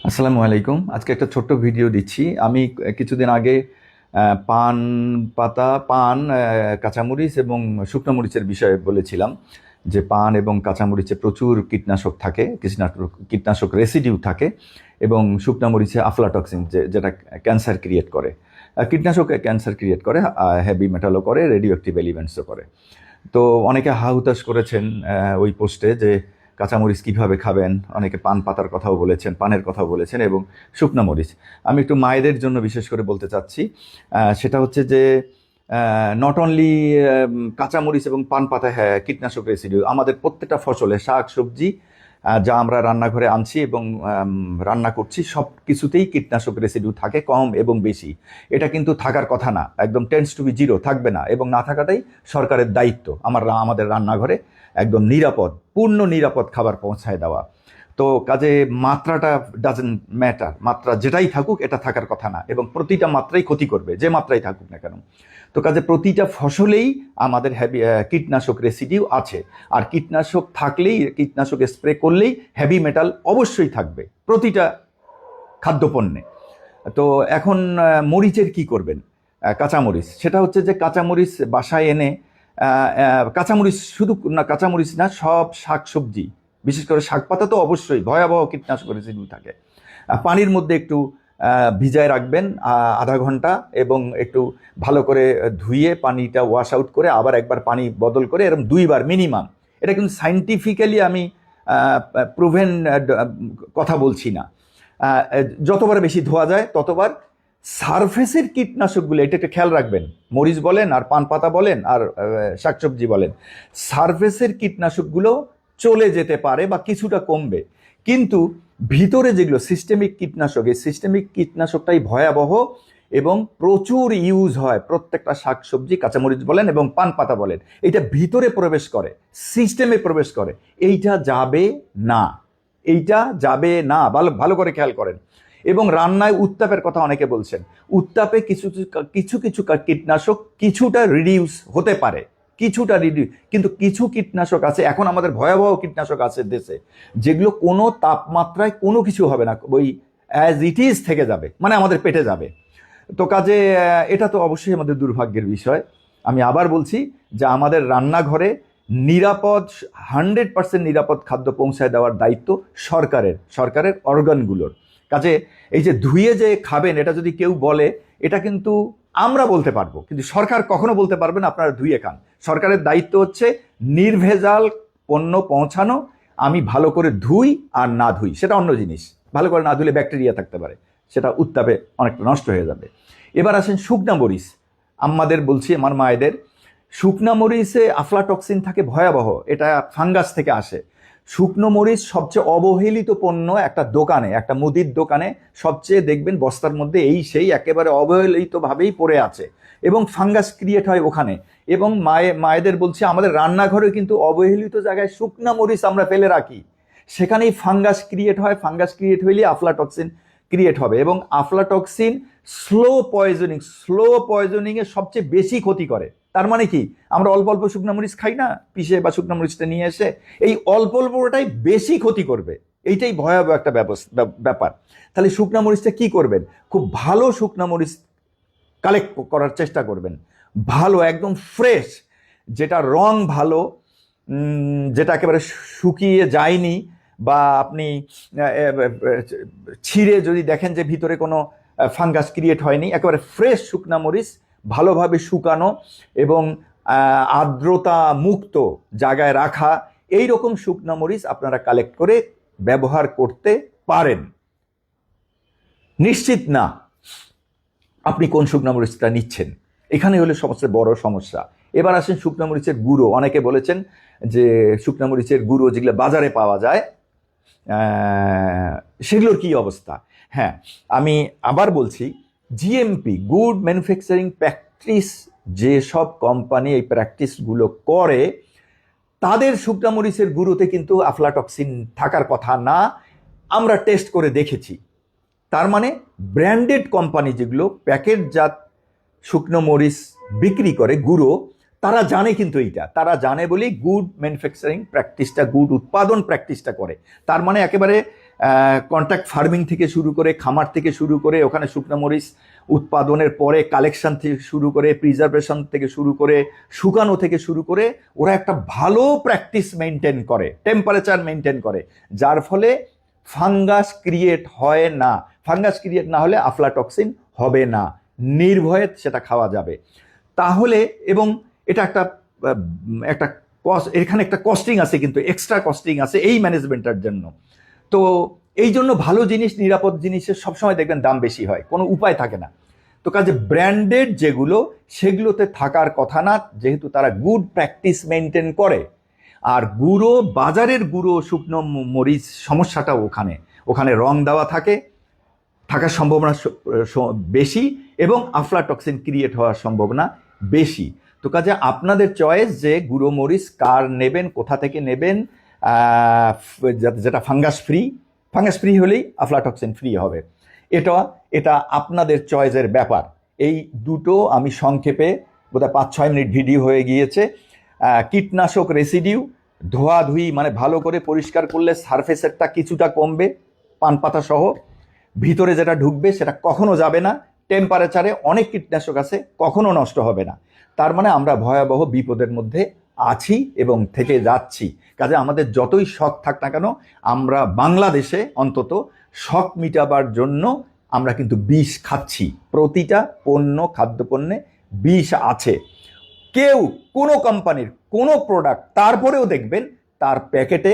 আসসালামু আলাইকুম। আজকে একটা ছোট্ট ভিডিও দিচ্ছি। আমি কিছুদিন আগে পান পাতা, পান, কাঁচামরিচ এবং শুকনো মরিচের বিষয়ে বলেছিলাম যে পান এবং কাঁচামরিচে প্রচুর কীটনাশক থাকে, কীটনাশক রেসিডিউ থাকে এবং শুকনো মরিচে আফলাটক্সিন যেটা ক্যান্সার ক্রিয়েট করে। কীটনাশক ক্যান্সার ক্রিয়েট করে, হেভি মেটালও করে, রেডিও অ্যাক্টিভ এলিমেন্টসও করে। তো অনেকে হা হুতাশ করেছেন ওই পোস্টে যে কাঁচামরিচ কীভাবে খাবেন, অনেকে পান পাতার কথাও বলেছেন, পানের কথাও বলেছেন এবং শুকনো মরিচ। আমি একটু মায়েদের জন্য বিশেষ করে বলতে চাচ্ছি, সেটা হচ্ছে যে নট অনলি কাঁচামরিচ এবং পান পাতায়, হ্যাঁ, কীটনাশক রেসিডিউ আমাদের প্রত্যেকটা ফসলে, শাক সবজি যা আমরা রান্নাঘরে আনছি এবং রান্না করছি, সব কিছুতেই কীটনাশক রেসিডিউ থাকে, কম এবং বেশি। এটা কিন্তু থাকার কথা না, একদম টেন্স টু বি জিরো, থাকবে না, এবং না থাকাটাই সরকারের দায়িত্ব আমাদের রান্নাঘরে একদম নিরাপদ, পূর্ণ নিরাপদ খাবার পৌঁছায় দেওয়া। তো কাজে মাত্রাটা ডাজেন্ট ম্যাটার, মাত্রা যেটাই থাকুক এটা থাকার কথা না, এবং প্রতিটা মাত্রাই ক্ষতি করবে যে মাত্রাই থাকুক না কেন। তো কাজে প্রতিটা ফসলেই আমাদের কীটনাশক রেসিডিউ আছে, আর কীটনাশক থাকলেই, কীটনাশক স্প্রে করলেই হেভি মেটাল অবশ্যই থাকবে প্রতিটা খাদ্যপণ্যে। তো এখন মরিচের কি করবেন? কাঁচামরিচ, সেটা হচ্ছে যে কাঁচামরিচ বাসায় এনে, কাঁচামরিচ শুধু না, কাঁচামরিচ না, সব শাক সবজি, বিশেষ করে শাক পাতা তো অবশ্যই ভয়াবহ কীটনাশক রেসিডিউ থাকে। পানির মধ্যে একটু ভিজায় রাখবেন আধা ঘন্টা, এবং একটু ভালো করে ধুয়ে পানিটা ওয়াশ আউট করে আবার একবার পানি বদল করে, এরকম 2বার মিনিমাম। এটা কিন্তু সাইন্টিফিক্যালি আমি প্রুভেন কথা বলছি না। যতবার বেশি ধোয়া যায় ততবার সারফেসের কীটনাশকগুলো, এটা একটা খেয়াল রাখবেন, মরিচ বলেন আর পান পাতা বলেন আর শাকসবজি বলেন, সারফেসের কীটনাশকগুলো চলে যেতে পারে বা কিছুটা কমবে, কিন্তু ভিতরে যেগুলো সিস্টেমিক কীটনাশক, এই সিস্টেমিক কীটনাশকটাই ভয়াবহ এবং প্রচুর ইউজ হয় প্রত্যেকটা শাকসবজি, কাঁচামরিচ বলেন এবং পান পাতা বলেন, এটা ভিতরে প্রবেশ করে, সিস্টেমে প্রবেশ করে। এইটা যাবে না, এইটা যাবে না, ভালো ভালো করে খেয়াল করেন। এবং রান্নায় উত্তাপের কথা অনেকে বলছেন, উত্তাপে কিছু কিছু কিছু কীটনাশক কিছুটা রিডিউস হতে পারে, কিছুটা রিডিউস, কিন্তু কিছু কীটনাশক আছে, এখন আমাদের ভয়াবহ কীটনাশক আছে দেশে, যেগুলো কোনো তাপমাত্রায় কোনো কিছু হবে না, ওই অ্যাজ ইট ইজ থেকে যাবে, মানে আমাদের পেটে যাবে। তো কাজে এটা তো অবশ্যই আমাদের দুর্ভাগ্যের বিষয়। আমি আবার বলছি যে আমাদের রান্নাঘরে নিরাপদ, 100% নিরাপদ খাদ্য পৌঁছায় দেওয়ার দায়িত্ব সরকারের অর্গানগুলোর। কাজে এই যে ধুয়ে যে খাবেন, এটা যদি কেউ বলে, এটা কিন্তু আমরা বলতে পারবো, কিন্তু সরকার কখনো বলতে পারবে না আপনারা ধুয়ে খান। সরকারের দায়িত্ব হচ্ছে নির্ভেজাল পণ্য পৌঁছানো। আমি ভালো করে ধুই আর না ধুই সেটা অন্য জিনিস, ভালো করে না ধুলে ব্যাকটেরিয়া থাকতে পারে, সেটা উত্তাপে অনেকটা নষ্ট হয়ে যাবে। এবার আসেন শুকনা মরিচ। আমাদের বলছি, আমার মায়েদের, শুকনা মরিচে আফলাটক্সিন থাকে ভয়াবহ, এটা ফাঙ্গাস থেকে আসে। শুকনো মরিচ সবচেয়ে অবহেলিত পণ্য, একটা দোকানে, একটা মুদির দোকানে সবচেয়ে দেখবেন বস্তার মধ্যে এই সেই একেবারে অবহেলিতভাবেই পড়ে আছে, এবং ফাঙ্গাস ক্রিয়েট হয় ওখানে। এবং মায়েদের বলছি, আমাদের রান্নাঘরে কিন্তু অবহেলিত জায়গায় শুকনা মরিচ আমরা ফেলে রাখি, সেখানেই ফাঙ্গাস ক্রিয়েট হয়, ফাঙ্গাস ক্রিয়েট হইলে আফলাটক্সিন ক্রিয়েট হবে, এবং আফলাটক্সিন স্লো পয়জনিংয়ে সবচেয়ে বেশি ক্ষতি করে। তার মানে কি, আমরা অল্প অল্প শুকনো মরিচ খাই না পিষে, বা শুকনো মরিচটা নিয়ে এসে, এই অল্প অল্পটাই বেশি ক্ষতি করবে, এইটাই ভয়াবহ একটা ব্যাপার। তাহলে শুকনো মরিচটা কি করবেন? খুব ভালো শুকনো মরিচ কালেক্ট করার চেষ্টা করবেন, ভালো একদম ফ্রেশ, যেটা রং ভালো, যেটা একেবারে শুকিয়ে যায়নি, বা আপনি ছিঁড়ে যদি দেখেন যে ভিতরে কোনো ফাঙ্গাস ক্রিয়েট হয়নি, একেবারে ফ্রেশ শুকনা মরিচ, ভালোভাবে শুকানো এবং আর্দ্রতা মুক্ত জায়গায় রাখা, এই রকম শুকনা মরিচ আপনারা কালেক্ট করে ব্যবহার করতে পারেন। নিশ্চিত না আপনি কোন শুকনা মরিচটা নিচ্ছেন, এখানে হলে সবচেয়ে বড় সমস্যা। এবার আসেন শুকনা মরিচের গুঁড়ো। অনেকে বলেছেন যে শুকনা মরিচের গুঁড়ো যেগুলো বাজারে পাওয়া যায়, সেগুলোর কি অবস্থা? হ্যাঁ, আমি আবার বলছি, জিএমপি, গুড ম্যানুফ্যাকচারিং প্র্যাকটিস, যেসব কোম্পানি এই প্র্যাকটিসগুলো করে, তাদের শুকনা মরিচের গুঁড়োতে কিন্তু আফলাটক্সিন থাকার কথা না, আমরা টেস্ট করে দেখেছি। তার মানে ব্র্যান্ডেড কোম্পানি যেগুলো প্যাকেটজাত শুকনো মরিচ বিক্রি করে গুঁড়ো, তারা জানে, কিন্তু এইটা তারা জানে বলেই গুড ম্যানুফ্যাকচারিং প্র্যাকটিসটা, গুড উৎপাদন প্র্যাকটিসটা করে। তার মানে একেবারে কন্ট্রাক্ট ফার্মিং থেকে শুরু করে, খামার থেকে শুরু করে, ওখানে শুকনো মরিচ উৎপাদনের পরে কালেকশন থেকে শুরু করে, প্রিজার্ভেশন থেকে শুরু করে, শুকানো থেকে শুরু করে, ওরা একটা ভালো প্র্যাকটিস মেনটেন করে, টেম্পারেচার মেনটেন করে, যার ফলে ফাঙ্গাস ক্রিয়েট হয় না। ফাঙ্গাস ক্রিয়েট না হলে আফলাটক্সিন হবে না, নির্ভয়ে সেটা খাওয়া যাবে। তাহলে এবং এটা একটা একটা কস্ট, এখানে একটা কস্টিং আছে, কিন্তু এক্সট্রা কস্টিং আছে এই ম্যানেজমেন্টের জন্য। তো এই জন্য ভালো জিনিস, নিরাপদ জিনিসের সবসময় দেখবেন দাম বেশি হয়, কোনো উপায় থাকে না। তো কাজে ব্র্যান্ডেড যেগুলো, সেগুলোতে থাকার কথা না, যেহেতু তারা গুড প্র্যাকটিস মেনটেন করে। আর গুঁড়ো, বাজারের গুঁড়ো শুকনো মরিচ সমস্যাটা ওখানে, ওখানে রং দেওয়া থাকে, থাকার সম্ভাবনা বেশি, এবং আফলাটক্সিন ক্রিয়েট হওয়ার সম্ভাবনা বেশি। তো কাজে আপনাদের চয়েস যে গুঁড়ো মরিচ কার নেবেন, কোথা থেকে নেবেন, যেটা ফাঙ্গাস ফ্রি হলেই আফলাটক্সিন ফ্রি হবে। এটা আপনাদের চয়েসের ব্যাপার। এই দুটো আমি সংক্ষেপে, বোধহয় 5-6 মিনিট ভিডিও হয়ে গিয়েছে। কীটনাশক রেসিডিউ ধোয়াধুয়ি, মানে ভালো করে পরিষ্কার করলে সারফেসেরটা কিছুটা কমবে, পান পাতা সহ। ভিতরে যেটা ঢুকবে সেটা কখনো যাবে না। টেম্পারেচারে অনেক কীটনাশক আছে, কখনো নষ্ট হবে না। তার মানে আমরা ভয়াবহ বিপদের মধ্যে আছি এবং থেকে যাচ্ছি। কাজে আমাদের যতই শখ থাক না কেন, আমরা বাংলাদেশে অন্তত শখ মিটাবার জন্য আমরা কিন্তু বিষ খাচ্ছি। প্রতিটা পণ্য, খাদ্যপণ্যে বিষ আছে। কেউ কোনো কোম্পানির কোনো প্রোডাক্ট, তারপরেও দেখবেন তার প্যাকেটে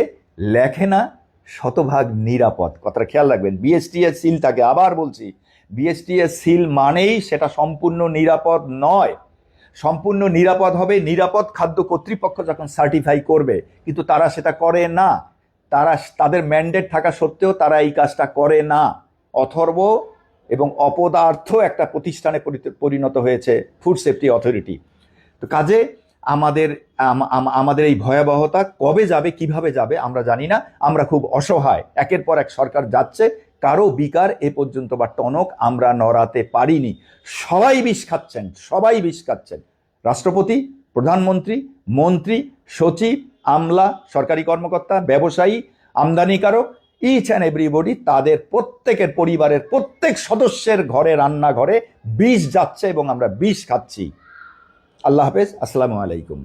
লেখে না শতভাগ নিরাপদ। কথাটা খেয়াল রাখবেন, বিএসটিএস সিল থাকে। আবার বলছি, বিএসটিএস সিল মানেই সেটা সম্পূর্ণ নিরাপদ নয়। সম্পূর্ণ নিরাপদ হবে নিরাপদ খাদ্য কর্তৃপক্ষ যখন সার্টিফাই করবে, কিন্তু তারা সেটা করে না। তাদের ম্যান্ডেট থাকা সত্ত্বেও তারা এই কাজটা করে না। অথর্ব এবং অপদার্থ একটা প্রতিষ্ঠানে পরিণত হয়েছে ফুড সেফটি অথরিটি। তো কাজে আমাদের এই ভয়াবহতা কবে যাবে, কিভাবে যাবে আমরা জানি না। আমরা খুব অসহায়, একের পর এক সরকার যাচ্ছে, কারো বিকার এ পর্যন্ত বা টনক আমরা নড়াতে পারিনি। সবাই বিষ খাচ্ছেন। রাষ্ট্রপতি, প্রধানমন্ত্রী, মন্ত্রী, সচিব, আমলা, সরকারি কর্মকর্তা, ব্যবসায়ী, আমদানিকারক, ইচ অ্যান্ড এভরিবডি, তাদের প্রত্যেকের পরিবারের প্রত্যেক সদস্যের ঘরে, রান্নাঘরে বিষ যাচ্ছে এবং আমরা বিষ খাচ্ছি। আল্লাহ হাফেজ, আসসালামু আলাইকুম।